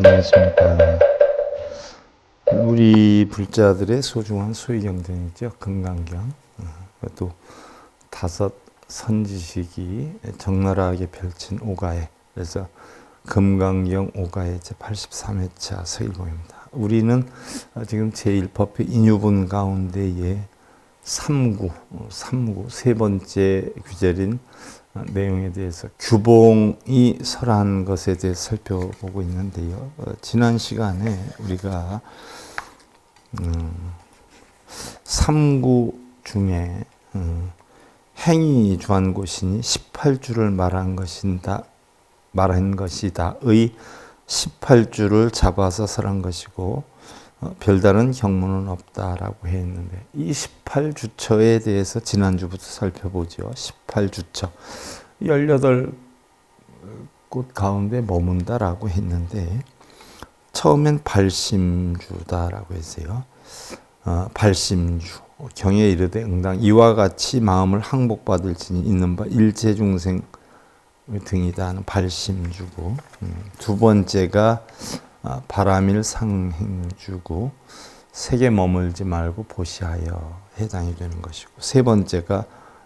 안녕하십니까. 우리 불자들의 소중한 수의경전이죠. 금강경. 또 다섯 선지식이 적나라하게 펼친 오가에. 그래서 금강경 오가의 제83회차 서일봉입니다. 우리는 지금 제1법회 인유분 가운데에 3구 세 번째 규절인 내용에 대해서 규봉이 설한 것에 대해 살펴보고 있는데요. 지난 시간에 우리가 3구 중에 행위 주한고신이 18주를 말한 것이다의 18주를 잡아서 설한 것이고 별다른 경문은 없다라고 했는데 이 18주처에 대해서 지난주부터 살펴보죠. 18주처 18곳 가운데 머문다라고 했는데 처음엔 발심주다라고 했어요. 발심주 경에 이르되 응당 이와 같이 마음을 항복받을 진이 있는 바 일체중생 등이다 하는 발심주고 두 번째가 바람일 상행주고 색에 머물지 말고 보시하여 해당이 되는 것이고 세 번째가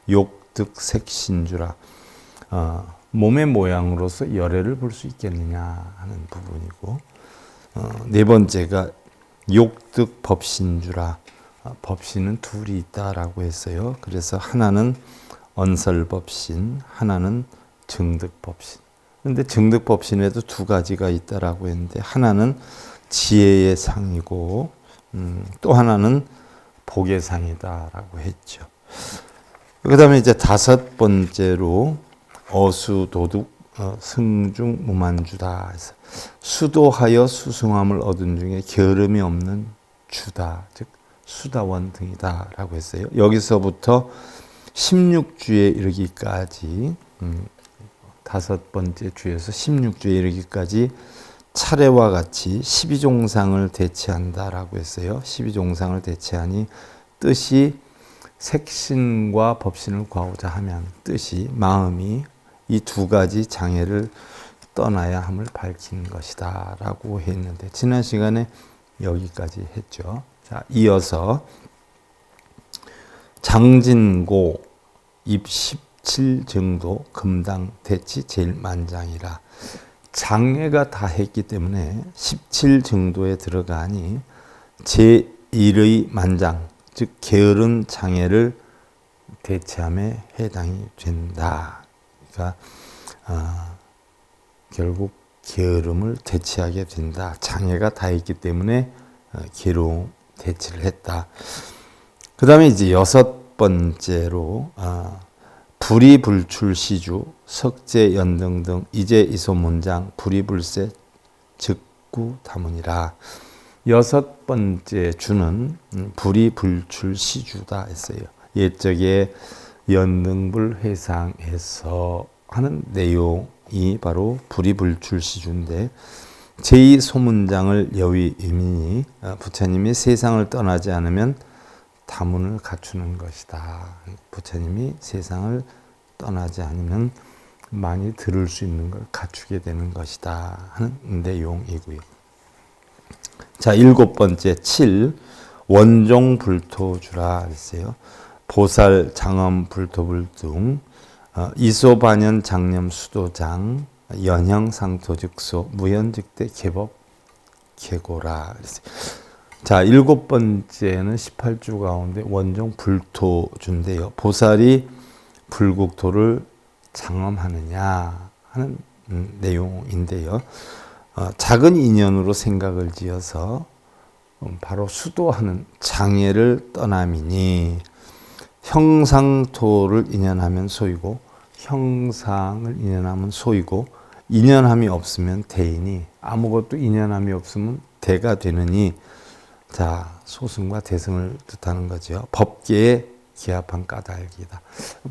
욕득색신주라 몸의 모양으로서 열애를 볼 수 있겠느냐 하는 부분이고 네 번째가 욕득법신주라 법신은 둘이 있다라고 했어요. 그래서 하나는 언설법신, 하나는 증득법신. 그런데 증득법신에도 두 가지가 있다라고 했는데 하나는 지혜의 상이고 또 하나는 복의 상이다라고 했죠. 그 다음에 이제 다섯 번째로 어수도둑 승중 무만주다. 수도하여 수승함을 얻은 중에 게으름이 없는 주다. 즉 수다원 등이다라고 했어요. 여기서부터 16주에 이르기까지 다섯 번째 주에서 16주에 이르기까지 차례와 같이 12종상을 대체한다라고 했어요. 12종상을 대체하니 뜻이 색신과 법신을 구하고자 하면 뜻이 마음이 이 두 가지 장애를 떠나야 함을 밝힌 것이다 라고 했는데 지난 시간에 여기까지 했죠. 자, 이어서 장진고 입 17정도 금당 대치 제일 만장이라 장애가 다 했기 때문에 17정도에 들어가니 제1의 만장 즉 게으른 장애를 대체함에 해당이 된다. 그러니까 결국 게으름을 대체하게 된다. 장애가 다 있기 때문에 게으름 대체를 했다. 그 다음에 이제 여섯 번째로 불이불출시주, 석재연등 등 이제 이소문장 불이불세 즉구다문이라. 여섯 번째 주는 불이불출시주다 했어요. 옛적에 연등불 회상에서 하는 내용이 바로 불이불출시주인데 제2소문장을 여위 의민이 부처님이 세상을 떠나지 않으면 다문을 갖추는 것이다. 부처님이 세상을 떠나지 않으면 많이 들을 수 있는 걸 갖추게 되는 것이다 하는 내용이고요. 자, 일곱 번째 7 원종불토주라 했어요. 보살, 장엄, 불토불 등 이소반연, 장념, 수도장, 연형, 상토즉소, 무현즉대, 개법, 개고라 그랬어요. 자, 일곱 번째는 18주 가운데 원종 불토주인데요. 보살이 불국토를 장엄하느냐 하는 내용인데요. 작은 인연으로 생각을 지어서 바로 수도하는 장애를 떠남이니 형상토를 인연하면 소이고 형상을 인연하면 소이고 인연함이 없으면 대이니 아무것도 인연함이 없으면 대가 되느니 자, 소승과 대승을 뜻하는 거죠. 법계에 기합한 까닭이다.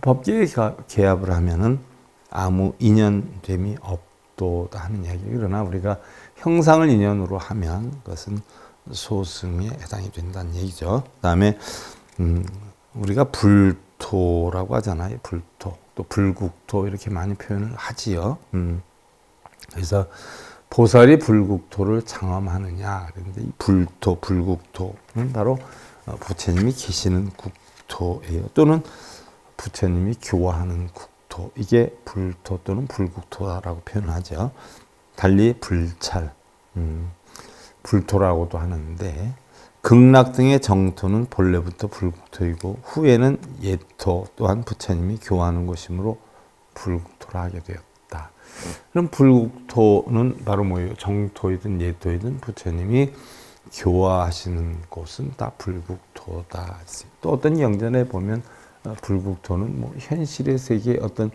법계에 기합을 하면은 아무 인연됨이 없도다 하는 이야기. 그러나 우리가 형상을 인연으로 하면 그것은 소승에 해당이 된다는 얘기죠. 그다음에 우리가 불토라고 하잖아요. 불토 또 불국토 이렇게 많이 표현을 하지요. 그래서 보살이 불국토를 장엄하느냐. 그런데 이 불토, 불국토는 바로 부처님이 계시는 국토예요. 또는 부처님이 교화하는 국토. 이게 불토 또는 불국토라고 표현하죠. 달리 불찰, 불토라고도 하는데 극락 등의 정토는 본래부터 불국토이고 후에는 예토 또한 부처님이 교화하는 곳이므로 불국토라 하게 되었다. 그럼 불국토는 바로 뭐예요? 정토이든 예토이든 부처님이 교화하시는 곳은 다 불국토다. 또 어떤 경전에 보면 불국토는 뭐 현실의 세계에 어떤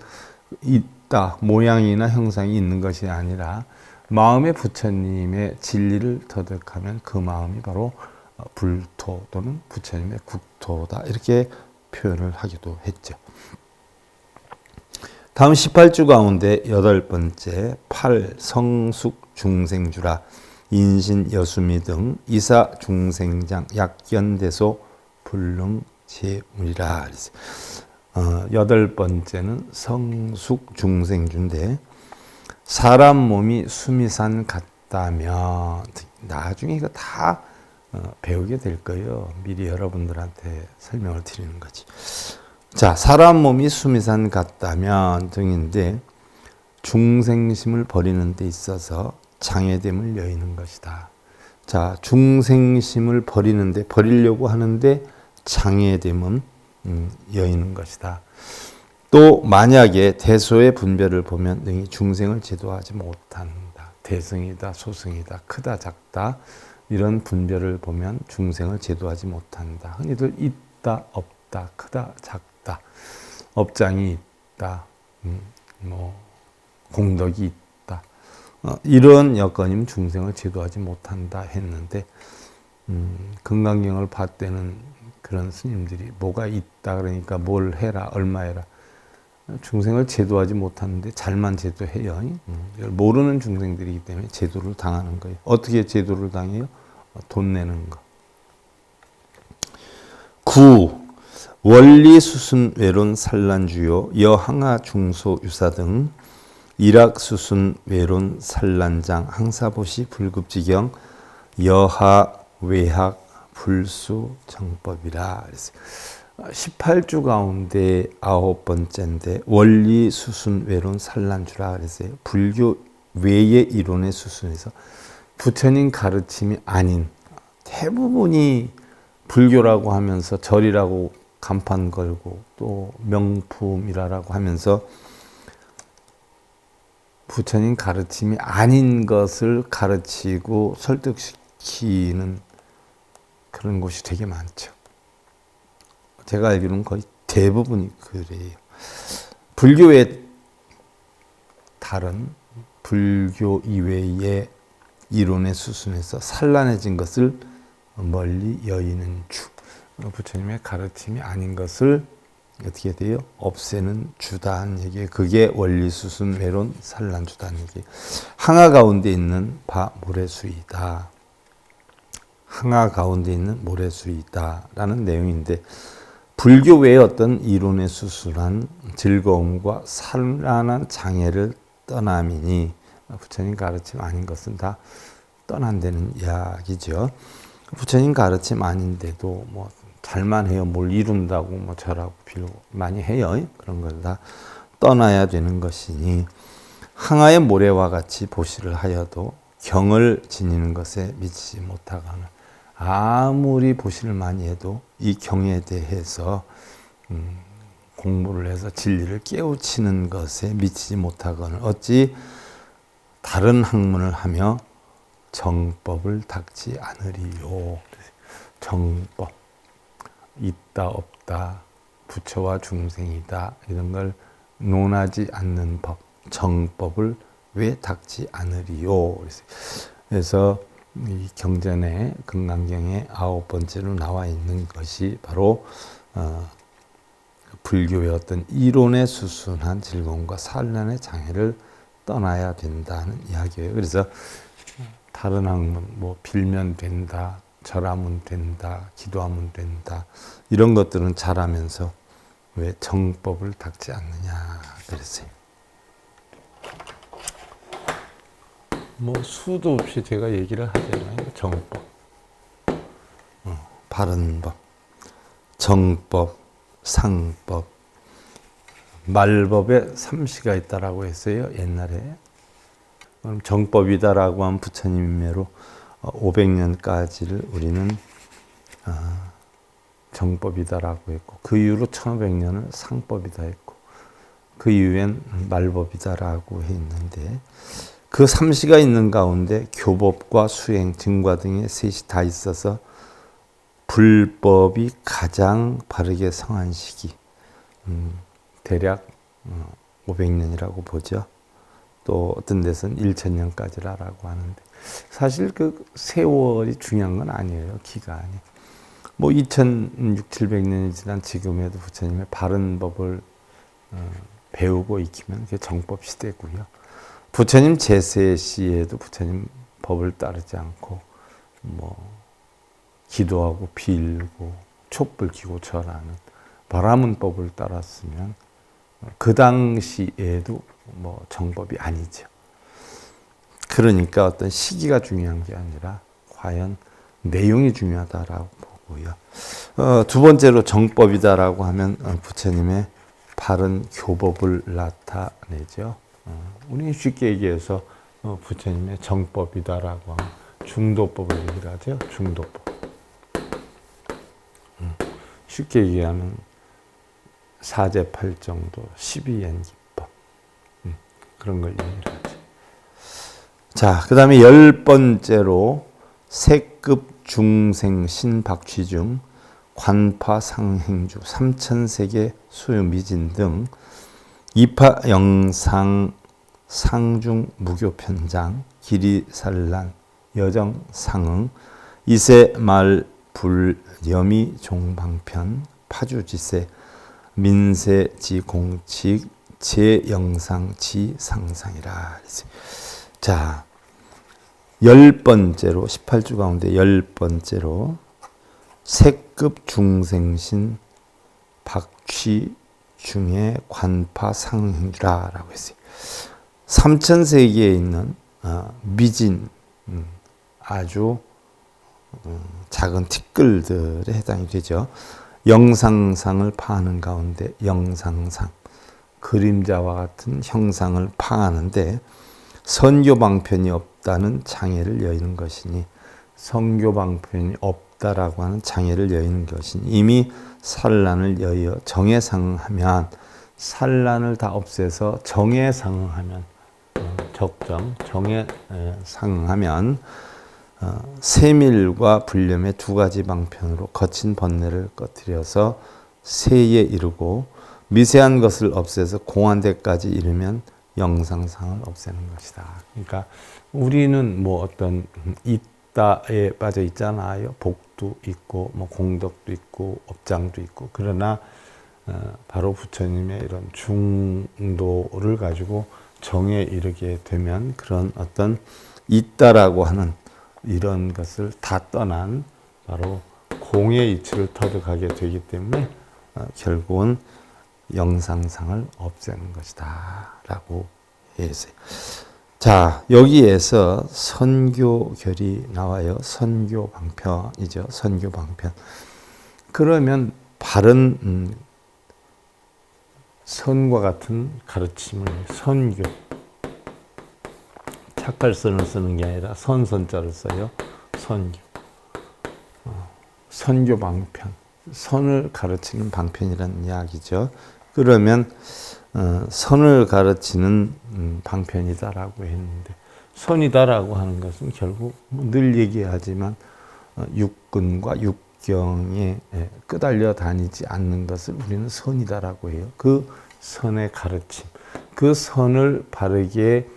있다, 모양이나 형상이 있는 것이 아니라 마음의 부처님의 진리를 터득하면 그 마음이 바로 불토 또는 부처님의 국토다. 이렇게 표현을 하기도 했죠. 다음 18주 가운데 8번째 8. 성숙 중생주라 인신 여수미 등 이사 중생장 약견대소 불능 제물이라. 8번째는 성숙 중생주인데 사람 몸이 수미산 같다면 나중에 이거 다 배우게 될 거예요. 미리 여러분들한테 설명을 드리는 거지. 자, 사람 몸이 수미산 같다면 등인데 중생심을 버리는 데 있어서 장애됨을 여의는 것이다. 자, 중생심을 버리려고 하는데 장애됨은 여의는 것이다. 또 만약에 대소의 분별을 보면 능히 중생을 제도하지 못한다. 대승이다, 소승이다, 크다, 작다 이런 분별을 보면 중생을 제도하지 못한다. 흔히들 있다, 없다, 크다, 작다, 업장이 있다, 뭐 공덕이 있다. 이런 여건이면 중생을 제도하지 못한다 했는데 금강경을 봤다는 그런 스님들이 뭐가 있다 그러니까 뭘 해라, 얼마 해라. 중생을 제도하지 못하는데 잘만 제도해요. 모르는 중생들이기 때문에 제도를 당하는 거예요. 어떻게 제도를 당해요? 돈 내는 거. 9. 원리 수순 외론 산란주요 여항하 중소 유사 등 일학 수순 외론 산란장 항사보시 불급지경 여하 외학 불수 정법이라. 18주 가운데 9번째인데 원리 수순 외론 산란주라 그랬어요. 불교 외의 이론의 수순에서 부처님 가르침이 아닌 대부분이 불교라고 하면서 절이라고 간판 걸고 또 명품이라고 하면서 부처님 가르침이 아닌 것을 가르치고 설득시키는 그런 곳이 되게 많죠. 제가 알기로는 거의 대부분이 그래요. 불교의 다른 불교 이외의 이론의 수순에서 산란해진 것을 멀리 여의는 주. 부처님의 가르침이 아닌 것을 어떻게 돼요? 없애는 주다는 얘기예요. 그게 원리 수순 외론 산란주다는 얘기예요. 항하 가운데 있는 바 모래수이다. 항하 가운데 있는 모래수이다라는 내용인데 불교 외의 어떤 이론에 수술한 즐거움과 산란한 장애를 떠남이니 부처님 가르침 아닌 것은 다 떠난다는 이야기죠. 부처님 가르침 아닌데도 뭐 잘만 해요. 뭘 이룬다고 뭐 저라고 빌고 많이 해요. 그런 걸 다 떠나야 되는 것이니 항하의 모래와 같이 보시를 하여도 경을 지니는 것에 미치지 못하거나 아무리 보시를 많이 해도 이 경에 대해서 공부를 해서 진리를 깨우치는 것에 미치지 못하거나 어찌 다른 학문을 하며 정법을 닦지 않으리요. 정법, 있다 없다, 부처와 중생이다 이런 걸 논하지 않는 법, 정법을 왜 닦지 않으리요. 그래서 이 경전의 금강경의 9번째로 나와 있는 것이 바로 불교의 어떤 이론에 수순한 즐거움과 산란의 장애를 떠나야 된다는 이야기예요. 그래서 다른 학문, 뭐 빌면 된다, 절하면 된다, 기도하면 된다 이런 것들은 잘하면서 왜 정법을 닦지 않느냐 그랬어요. 뭐 수도 없이 제가 얘기를 하잖아요. 정법, 바른 법, 정법, 상법, 말법에 삼시가 있다라고 했어요. 옛날에. 그럼 정법이다라고 한 부처님 매로 500년까지를 우리는 정법이다라고 했고, 그 이후로 1500년을 상법이다 했고, 그 이후엔 말법이다라고 했는데, 그 삼시가 있는 가운데 교법과 수행, 증과 등의 셋이 다 있어서 불법이 가장 바르게 성한 시기, 대략 500년이라고 보죠. 또 어떤 데서는 1000년까지라고 하는데, 사실 그 세월이 중요한 건 아니에요. 기간이. 뭐 2600, 700년이 지난 지금에도 부처님의 바른 법을 배우고 익히면 그게 정법 시대고요. 부처님 제세 시에도 부처님 법을 따르지 않고 뭐 기도하고 빌고 촛불 켜고 절하는 바라문법을 따랐으면 그 당시에도 뭐 정법이 아니죠. 그러니까 어떤 시기가 중요한 게 아니라 과연 내용이 중요하다라고 보고요. 두 번째로 정법이다라고 하면 부처님의 바른 교법을 나타내죠. 우리 쉽게 얘기해서 부처님의 정법이다라고 하면 중도법을 얘기를 하죠. 중도법. 쉽게 얘기하면 사제팔정도, 12연기법 그런 걸 얘기를 하죠. 자, 그 다음에 10번째로 세급 중생 신박취중, 관파상행주, 삼천세계 소유미진 등 이파 영상 상중 무교편장, 기리산란, 여정상응, 이세말 불여미 종방편, 파주지세, 민세지공칙, 제영상지상상이라. 자, 10번째로 18주 가운데 10번째로 세급 중생신 박취 중에 관파상행주라고 했어요. 삼천세계에 있는 미진 아주 작은 티끌들에 해당이 되죠. 영상상을 파하는 가운데 영상상, 그림자와 같은 형상을 파하는데 선교방편이 없다는 장애를 여의는 것이니, 선교방편이 없다라고 하는 장애를 여의는 것이니, 이미 산란을 여의어 정해상하면, 산란을 다 없애서 정해상하면, 적정, 정해상하면 세밀과 불념의 두 가지 방편으로 거친 번뇌를 꺼뜨려서 세에 이르고, 미세한 것을 없애서 공한 데까지 이르면 영상상을 없애는 것이다. 그러니까 우리는 뭐 어떤 있다에 빠져 있잖아요. 복도 있고 뭐 공덕도 있고 업장도 있고. 그러나 바로 부처님의 이런 중도를 가지고 정에 이르게 되면 그런 어떤 있다라고 하는 이런 것을 다 떠난 바로 공의 이치를 터득하게 되기 때문에 결국은 영상상을 없애는 것이다 라고 했어요. 자, 여기에서 선교결이 나와요. 선교방편이죠. 선교방편. 그러면 바른 선과 같은 가르침을 선교, 착할 선을 쓰는 게 아니라 선자를 써요. 선교. 선교방편. 선을 가르치는 방편이라는 이야기죠. 그러면 선을 가르치는 방편이다라고 했는데, 선이다라고 하는 것은 결국 늘 얘기하지만 육근과 육경에 끄달려 다니지 않는 것을 우리는 선이다라고 해요. 그 선의 가르침, 그 선을 바르게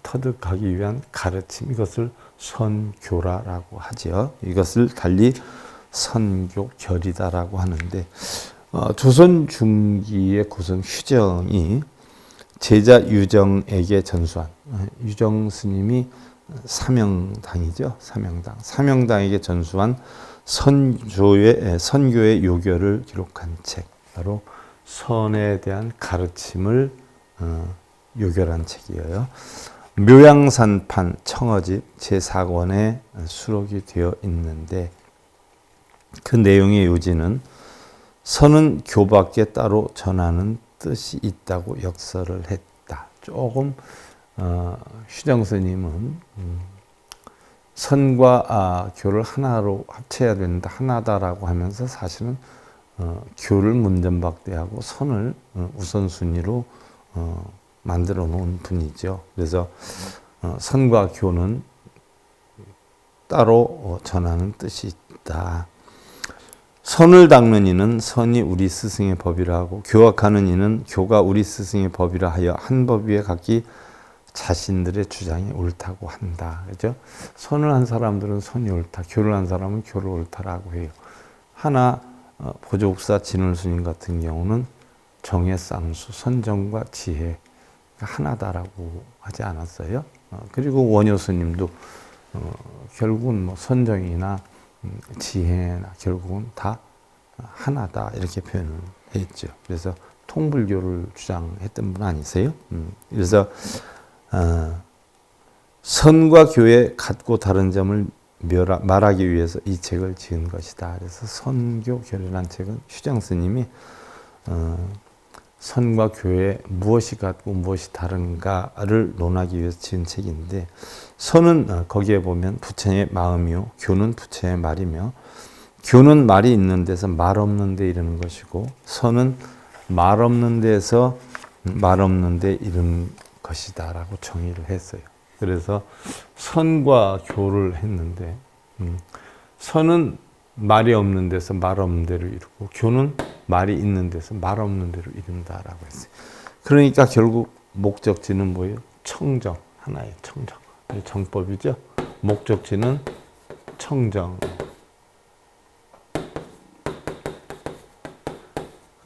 터득하기 위한 가르침, 이것을 선교라라고 하죠. 이것을 달리 선교결이다라고 하는데, 조선 중기의 고성 휴정이 제자 유정에게 전수한, 유정 스님이 사명당이죠. 사명당에게 전수한 선교의 요결을 기록한 책, 바로 선에 대한 가르침을 요결한 책이에요. 묘양산판 청어집 제4권에 수록이 되어 있는데 그 내용의 요지는 선은 교밖에 따로 전하는 뜻이 있다고 역설을 했다. 조금 휴정 스님은 선과 교를 하나로 합쳐야 된다, 하나다라고 하면서 사실은 교를 문전박대하고 선을 우선순위로 만들어 놓은 분이죠. 그래서 선과 교는 따로 전하는 뜻이 있다. 선을 닦는 이는 선이 우리 스승의 법이라 하고 교학하는 이는 교가 우리 스승의 법이라 하여 한 법 위에 각기 자신들의 주장이 옳다고 한다. 그죠? 선을 한 사람들은 선이 옳다. 교를 한 사람은 교를 옳다라고 해요. 하나 보조국사 진울스님 같은 경우는 정해쌍수, 선정과 지혜 하나다라고 하지 않았어요. 그리고 원효스님도 결국은 뭐 선정이나 지혜나 결국은 다 하나다 이렇게 표현을 했죠. 그래서 통불교를 주장했던 분 아니세요? 그래서 선과 교의 같고 다른 점을 말하기 위해서 이 책을 지은 것이다. 그래서 선교 교례라는 책은 휴정 스님이 선과 교의 무엇이 같고 무엇이 다른가를 논하기 위해서 지은 책인데, 선은 거기에 보면 부처의 마음이요, 교는 부처의 말이며, 교는 말이 있는 데서 말 없는 데 이르는 것이고, 선은 말 없는 데서 말 없는 데 이르는 것이다 라고 정의를 했어요. 그래서 선과 교를 했는데, 선은 말이 없는 데서 말 없는 데로 이루고, 교는 말이 있는 데서 말 없는 데로 이룬다라고 했어요. 그러니까 결국 목적지는 뭐예요? 청정, 하나의 청정. 정법이죠. 목적지는 청정.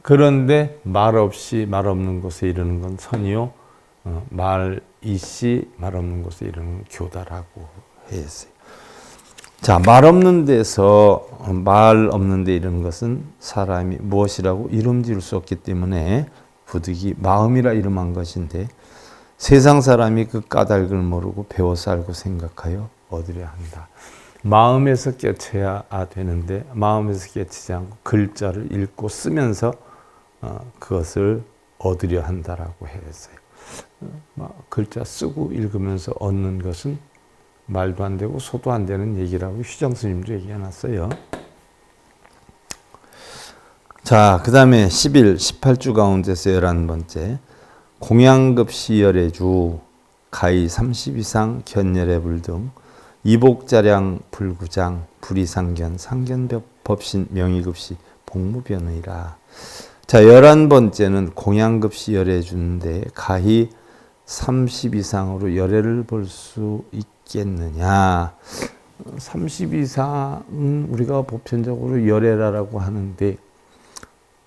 그런데 말 없이 말 없는 곳에 이르는 건 선이요, 말 있이 말 없는 곳에 이르는 교다라고 했어요. 자, 말 없는 데서 말 없는 데 이르는 것은 사람이 무엇이라고 이름 지을 수 없기 때문에 부득이 마음이라 이름한 것인데, 세상 사람이 그 까닭을 모르고 배워서 알고 생각하여 얻으려 한다. 마음에서 깨쳐야 되는데 마음에서 깨치지 않고 글자를 읽고 쓰면서 그것을 얻으려 한다라고 했어요. 글자 쓰고 읽으면서 얻는 것은 말도 안 되고 소도 안 되는 얘기라고 휴정 스님도 얘기해놨어요. 자, 그 다음에 18주 가운데서 11번째, 공양급시 열애주 가히 30 이상 견열의 불등 이복자량 불구장 불이상견 상견법신 명의급시 복무변의라. 자, 11번째는 공양급시 열애주인데 가히 30 이상으로 열애를 볼 수 있겠느냐. 30 이상은 우리가 보편적으로 열애라고 하는데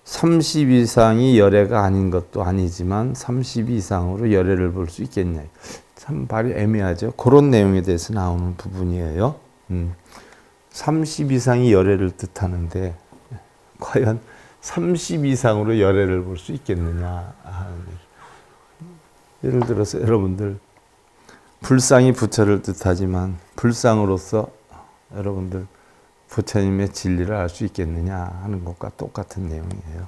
30 이상이 열애가 아닌 것도 아니지만 30 이상으로 열애를 볼 수 있겠냐. 참 발이 애매하죠. 그런 내용에 대해서 나오는 부분이에요. 30 이상이 열애를 뜻하는데 과연 30 이상으로 열애를 볼 수 있겠느냐. 예를 들어서 여러분들 불상이 부처를 뜻하지만 불상으로서 여러분들 부처님의 진리를 알 수 있겠느냐 하는 것과 똑같은 내용이에요.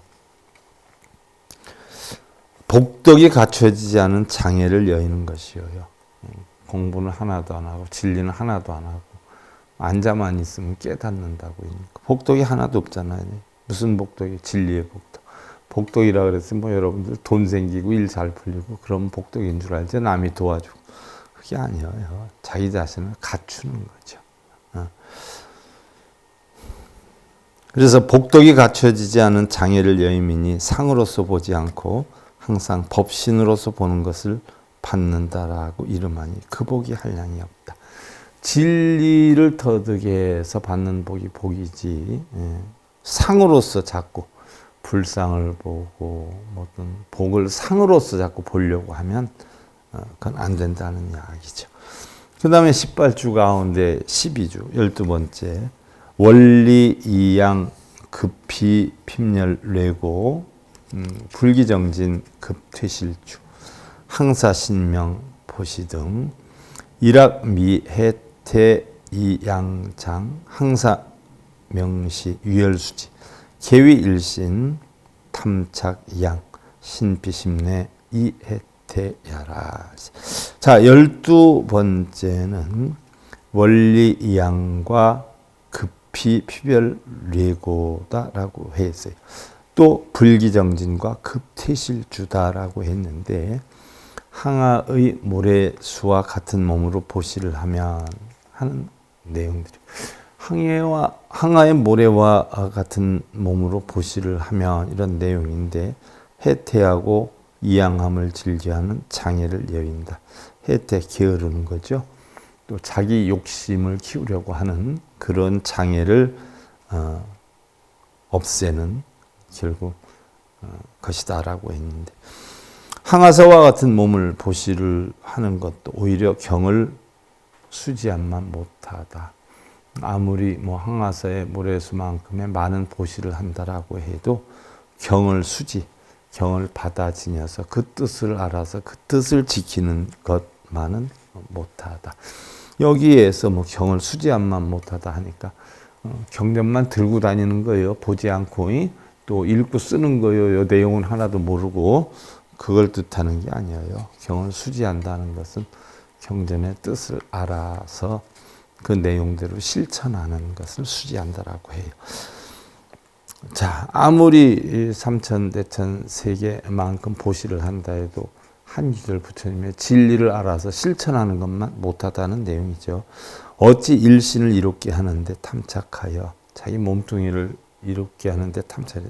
복덕이 갖춰지지 않은 장애를 여의는 것이요. 공부는 하나도 안 하고 진리는 하나도 안 하고 앉아만 있으면 깨닫는다고. 복덕이 하나도 없잖아요. 무슨 복덕이? 진리의 복덕. 복덕이라 그래서 뭐 여러분들 돈 생기고 일 잘 풀리고 그럼 복덕인 줄 알지, 남이 도와주고. 그게 아니에요. 자기 자신을 갖추는 거죠. 그래서 복덕이 갖춰지지 않은 장애를 여임이니 상으로서 보지 않고 항상 법신으로서 보는 것을 받는다라고 이름하니 그 복이 한량이 없다. 진리를 터득해서 받는 복이 복이지, 상으로서 자꾸 불상을 보고 어떤 복을 상으로서 자꾸 보려고 하면 그건 안 된다는 이야기죠. 그 다음에 18주 가운데 12주 12번째, 원리 이양 급히 핍렬 뇌고 불기정진 급퇴실주 항사신명 보시등 일학 미 해태 이양장 항사 명시 유열수지 계위일신 탐착양 신비심내 이해태야라. 자, 12번째는 원리이양과 급히 피별례고다라고 했어요. 또 불기정진과 급퇴실주다라고 했는데 항아의 모래수와 같은 몸으로 보시를 하면 하는 내용들이 항아의 모래와 같은 몸으로 보시를 하면 이런 내용인데 해태하고 이양함을 즐겨하는 장애를 여인다. 해태 게으르는 거죠. 또 자기 욕심을 키우려고 하는 그런 장애를 없애는 결국 것이다라고 했는데 항아사와 같은 몸을 보시를 하는 것도 오히려 경을 수지함만 못하다. 아무리 뭐 항아사의 모래수만큼의 많은 보시를 한다라고 해도 경을 받아 지녀서 그 뜻을 알아서 그 뜻을 지키는 것만은 못하다. 여기에서 뭐 경을 수지함만 못하다 하니까 경전만 들고 다니는 거예요. 보지 않고 또 읽고 쓰는 거예요. 이 내용은 하나도 모르고 그걸 뜻하는 게 아니에요. 경을 수지한다는 것은 경전의 뜻을 알아서 그 내용대로 실천하는 것을 수지한다라고 해요. 자, 아무리 삼천대천 세계만큼 보시를 한다 해도 한기절 부처님의 진리를 알아서 실천하는 것만 못하다는 내용이죠. 어찌 일신을 이롭게 하는데 탐착하여 자기 몸뚱이를 이롭게 하는데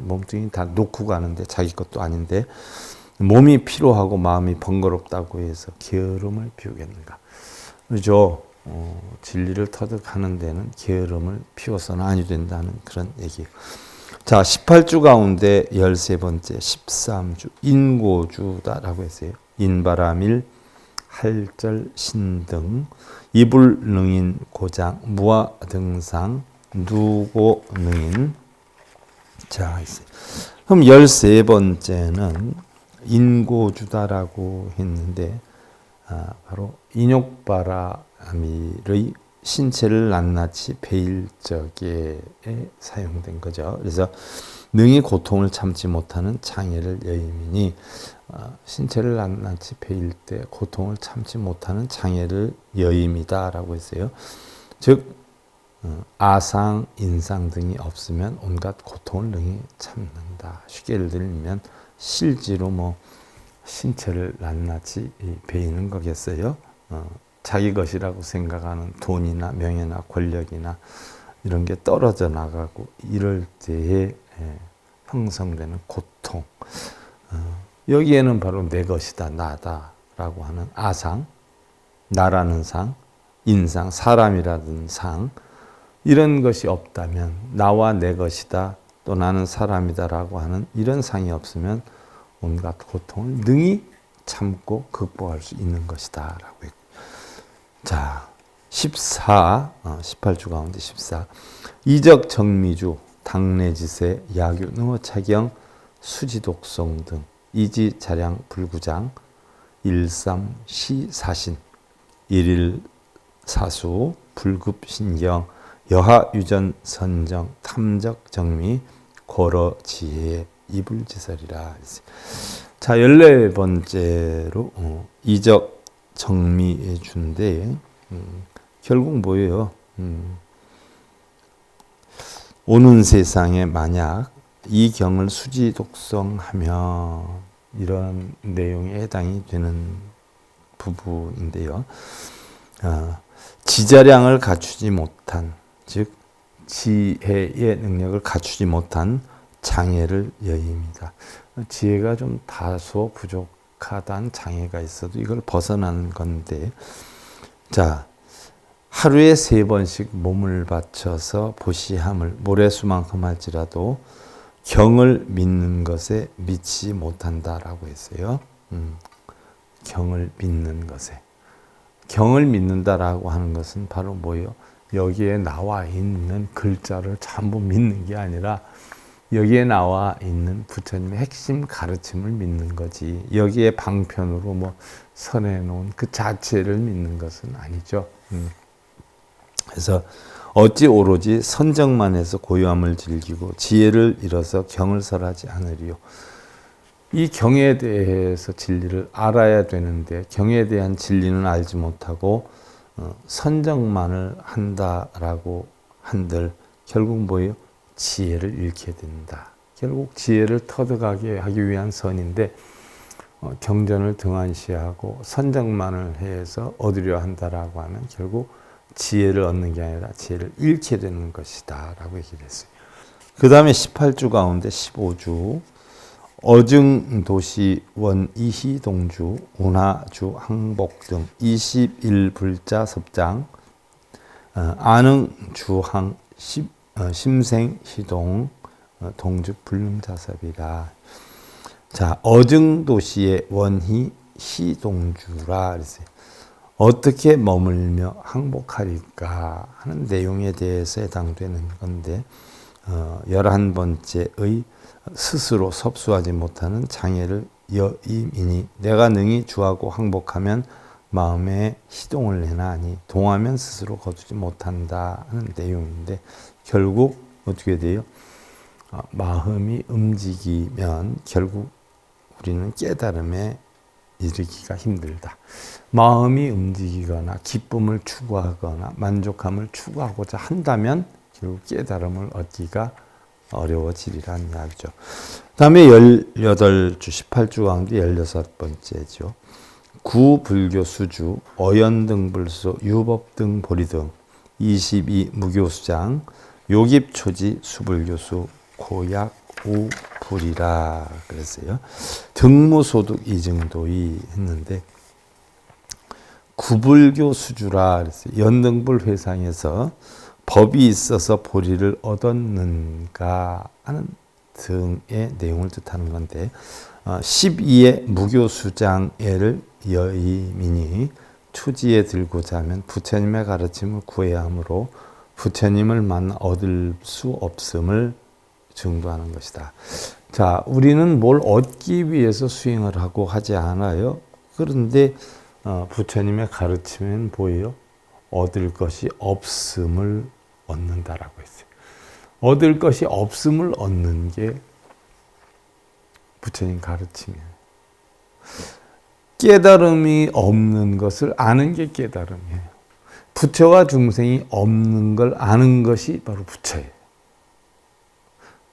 몸뚱이 다 놓고 가는데 자기 것도 아닌데 몸이 피로하고 마음이 번거롭다고 해서 게으름을 피우겠는가. 그렇죠. 진리를 터득하는 데는 게으름을 피워서는 아니 된다는 그런 얘기예요. 자, 18주 가운데 13번째 13주 인고주다라고 했어요. 인바라밀 할절 신등 이불능인 고장 무아등상 누고능인. 자, 그럼 13번째는 인고주다라고 했는데 바로 인욕바라밀의 신체를 낱낱이 베일 적에 사용된 거죠. 그래서 능히 고통을 참지 못하는 장애를 여임이니 신체를 낱낱이 베일 때 고통을 참지 못하는 장애를 여임이다라고 했어요. 즉 아상, 인상 등이 없으면 온갖 고통을 능히 참는다. 쉽게 예를 들면 실제로 뭐 신체를 낱낱이 베이는 거겠어요. 자기 것이라고 생각하는 돈이나 명예나 권력이나 이런 게 떨어져 나가고 이럴 때에 형성되는 고통. 여기에는 바로 내 것이다, 나다라고 하는 아상, 나라는 상, 인상, 사람이라는 상, 이런 것이 없다면 나와 내 것이다, 또 나는 사람이다라고 하는 이런 상이 없으면 온갖 고통을 능히 참고 극복할 수 있는 것이다 라고 했고. 자, 18주 가운데 14 이적 정미주 당내지세 야규 능어차경 수지독성 등 이지자량 불구장 일삼 시사신 일일사수 불급신경 여하유전 선정 탐적 정미 고러지혜 이불지설이라. 자, 14번째로 이적 정미의 주인데 결국 뭐예요? 오는 세상에 만약 이 경을 수지 독성하면 이런 내용에 해당이 되는 부분인데요. 지자량을 갖추지 못한, 즉 지혜의 능력을 갖추지 못한 장애를 여입니다. 지혜가 좀 다소 부족하다는 장애가 있어도 이걸 벗어나는 건데, 자, 하루에 3번씩 몸을 바쳐서 보시함을 모래수만큼 할지라도 경을 믿는 것에 믿지 못한다라고 했어요. 경을 믿는 것에. 경을 믿는다라고 하는 것은 바로 뭐예요? 여기에 나와 있는 글자를 전부 믿는 게 아니라 여기에 나와 있는 부처님의 핵심 가르침을 믿는 거지. 여기에 방편으로 뭐 선해놓은 그 자체를 믿는 것은 아니죠. 그래서 어찌 오로지 선정만 해서 고요함을 즐기고 지혜를 잃어서 경을 설하지 않으리요. 이 경에 대해서 진리를 알아야 되는데 경에 대한 진리는 알지 못하고 선정만을 한다라고 한들 결국 뭐예요? 지혜를 잃게 된다. 결국 지혜를 터득하게 하기 위한 선인데 경전을 등한시하고 선정만을 해서 얻으려 한다라고 하면 결국 지혜를 얻는 게 아니라 지혜를 잃게 되는 것이다 라고 얘기를 했어요. 그 다음에 18주 가운데 15주 어증도시 원이희 동주 운하주 항복 등 21불자 섭장 안흥 주항 심생 희동 동주 불능자섭이라. 자, 어증도시의 원희 희동주라 그랬어요. 어떻게 머물며 항복하리까 하는 내용에 대해서 해당되는 건데 11번째의 스스로 섭수하지 못하는 장애를 여임이니 내가 능히 주하고 항복하면 마음에 희동을 해나니 동하면 스스로 거두지 못한다 하는 내용인데 결국 어떻게 돼요? 마음이 움직이면 결국 우리는 깨달음에 이르기가 힘들다. 마음이 움직이거나 기쁨을 추구하거나 만족함을 추구하고자 한다면 결국 깨달음을 얻기가 어려워지리라는 이야기죠. 다음에 18주, 18주 가운데 16번째죠. 구불교 수주, 어연등불수, 유법등 보리등, 22 무교수장, 요깁초지 수불교수, 고약 우불이라 그랬어요. 등무소득 이증도이 했는데 구불교 수주라 그랬어요. 연등불 회상에서 법이 있어서 보리를 얻었는가 하는 등의 내용을 뜻하는 건데 12의 무교수장애를 여의민이 초지에 들고자 하면 부처님의 가르침을 구해야 하므로 부처님을 만나 얻을 수 없음을 증거하는 것이다. 자, 우리는 뭘 얻기 위해서 수행을 하고 하지 않아요. 그런데 부처님의 가르침은 뭐예요? 얻을 것이 없음을 얻는다라고 했어요. 얻을 것이 없음을 얻는 게 부처님 가르침이에요. 깨달음이 없는 것을 아는 게 깨달음이에요. 부처와 중생이 없는 걸 아는 것이 바로 부처예요.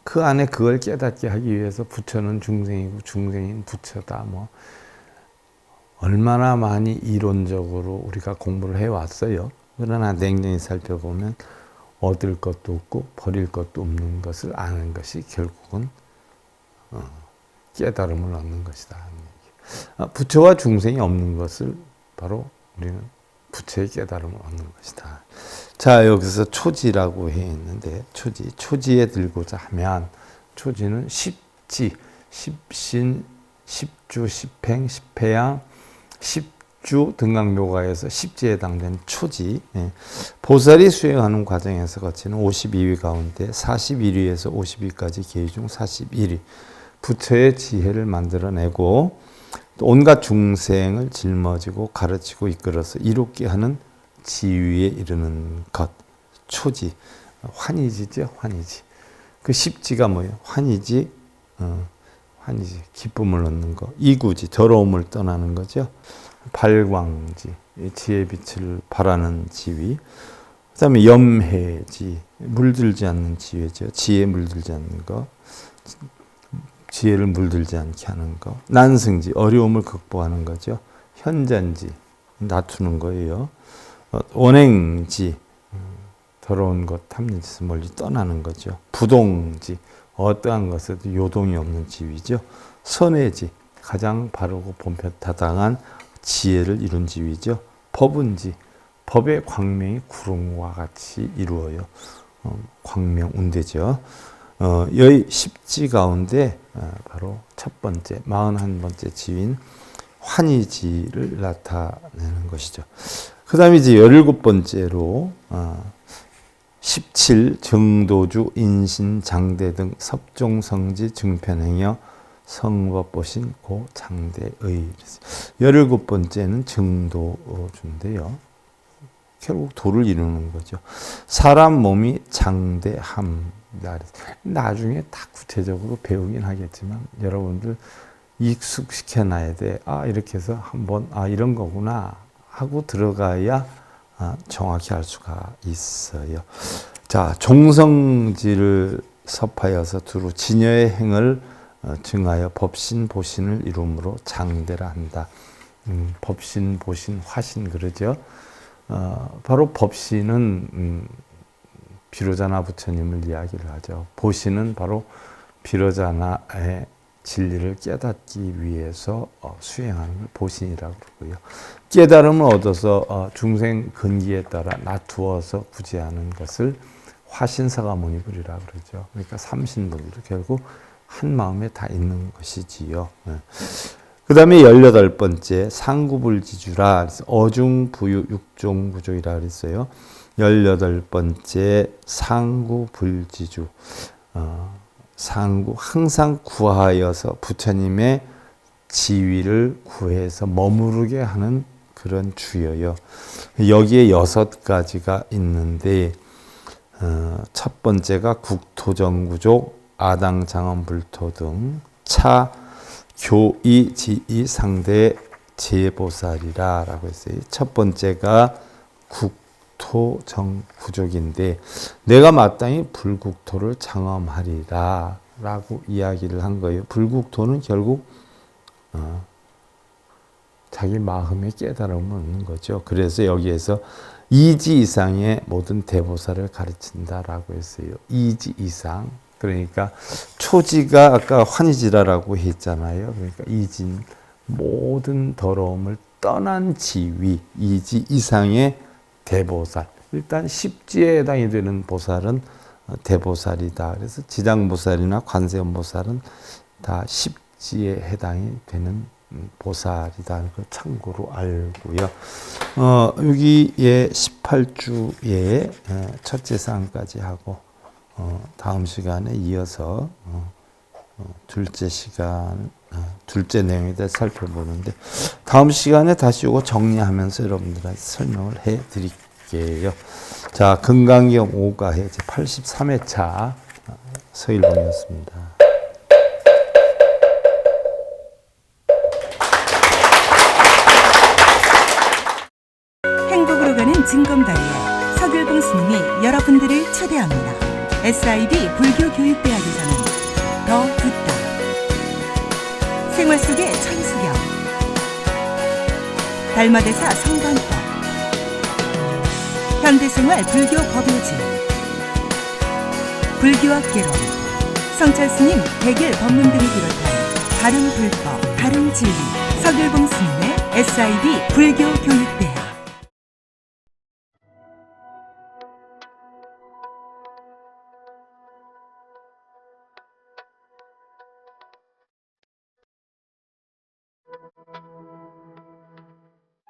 그 안에 그걸 깨닫게 하기 위해서 부처는 중생이고 중생인 부처다. 뭐 얼마나 많이 이론적으로 우리가 공부를 해왔어요. 그러나 냉정히 살펴보면 얻을 것도 없고 버릴 것도 없는 것을 아는 것이 결국은 깨달음을 얻는 것이다. 부처와 중생이 없는 것을 바로 우리는 부처의 깨달음을 얻는 것이다. 자, 여기서 초지라고 해 있는데 초지에 들고자 하면 초지는 십지, 십신, 십주, 십행, 십회양, 십주 등강묘가에서 십지에 해당되는 초지. 보살이 수행하는 과정에서 거치는 52위 가운데 41위에서 50위까지 계위 중 41위. 부처의 지혜를 만들어내고 온갖 중생을 짊어지고 가르치고 이끌어서 이롭게 하는 지위에 이르는 것. 초지. 환희지죠, 환희지. 그 십지가 뭐예요? 환희지, 환희지. 기쁨을 얻는 거. 이구지. 더러움을 떠나는 거죠. 발광지. 지혜 빛을 발하는 지위. 그 다음에 염해지. 물들지 않는 지혜죠. 지혜에 물들지 않는 거. 지혜를 물들지 않게 하는 거. 난승지. 어려움을 극복하는 거죠. 현잔지. 낮추는 거예요. 원행지. 더러운 것, 탐진 짓을 멀리 떠나는 거죠. 부동지. 어떠한 것에도 요동이 없는 지위죠. 선해지. 가장 바르고 본편타당한 지혜를 이룬 지위죠. 법은지. 법의 광명이 구름과 같이 이루어요. 광명, 운대죠. 여기 십지 가운데 바로 첫 번째, 41번째 지위인 환희지를 나타내는 것이죠. 그 다음에 이제 17번째로 17 정도주 인신 장대 등 섭종성지 증편행여 성법보신 고 장대의. 17번째는 정도주인데요. 결국 도를 이루는 거죠. 사람 몸이 장대함. 나중에 다 구체적으로 배우긴 하겠지만 여러분들 익숙시켜 놔야 돼. 이렇게 해서 한번 이런 거구나 하고 들어가야 정확히 알 수가 있어요. 자, 종성지를 섭하여서 두루 진여의 행을 증하여 법신 보신을 이룸으로 장대라 한다. 법신 보신 화신 그러죠. 바로 법신은 비로자나 부처님을 이야기를 하죠. 보신은 바로 비로자나의 진리를 깨닫기 위해서 수행하는 걸 보신이라고 그러고요. 깨달음을 얻어서 중생 근기에 따라 놔두어서 구제하는 것을 화신사가모니불이라고 그러죠. 그러니까 삼신분도 결국 한 마음에 다 있는 것이지요. 그 다음에 18번째 상구불지주라 어중부유 육종구조이라 그랬어요. 18번째 상구불지주. 상구 항상 구하여서 부처님의 지위를 구해서 머무르게 하는 그런 주여요. 여기에 6가지가 있는데 첫 번째가 국토정구조, 아당장엄불토 등 차, 교이, 지이, 상대, 제보살이라 라고 했어요. 첫 번째가 국토정구족인데 내가 마땅히 불국토를 장엄하리라 라고 이야기를 한 거예요. 불국토는 결국 자기 마음의 깨달음을 얻는 거죠. 그래서 여기에서 이지 이상의 모든 대보살을 가르친다라고 했어요. 이지 이상. 그러니까 초지가 아까 환희지라라고 했잖아요. 그러니까 이진 모든 더러움을 떠난 지위, 이지 이상의 대보살. 일단 십지에 해당이 되는 보살은 대보살이다. 그래서 지장보살이나 관세음보살은 다 십지에 해당이 되는 보살이다는 걸 참고로 알고요. 여기에 18주에 첫째 상까지 하고 다음 시간에 이어서 둘째 내용에 대해 살펴보는데 다음 시간에 다시 이거 정리하면서 여러분들한테 설명을 해드릴게요. 자, 금강경 5가해 83회차 서일봉이었습니다. 행복으로 가는 징검다리에 서길봉 스님이 여러분들을 초대합니다. SIB 불교교육대학에서는 더 듣다, 생활 속의 천수경, 달마대사 성관법, 현대생활 불교 법요지, 불교학개론, 성찰스님 백일 법문 등을 비롯한 바른 불법, 바른 진리, 서길봉 스님의 SIB 불교교육대학.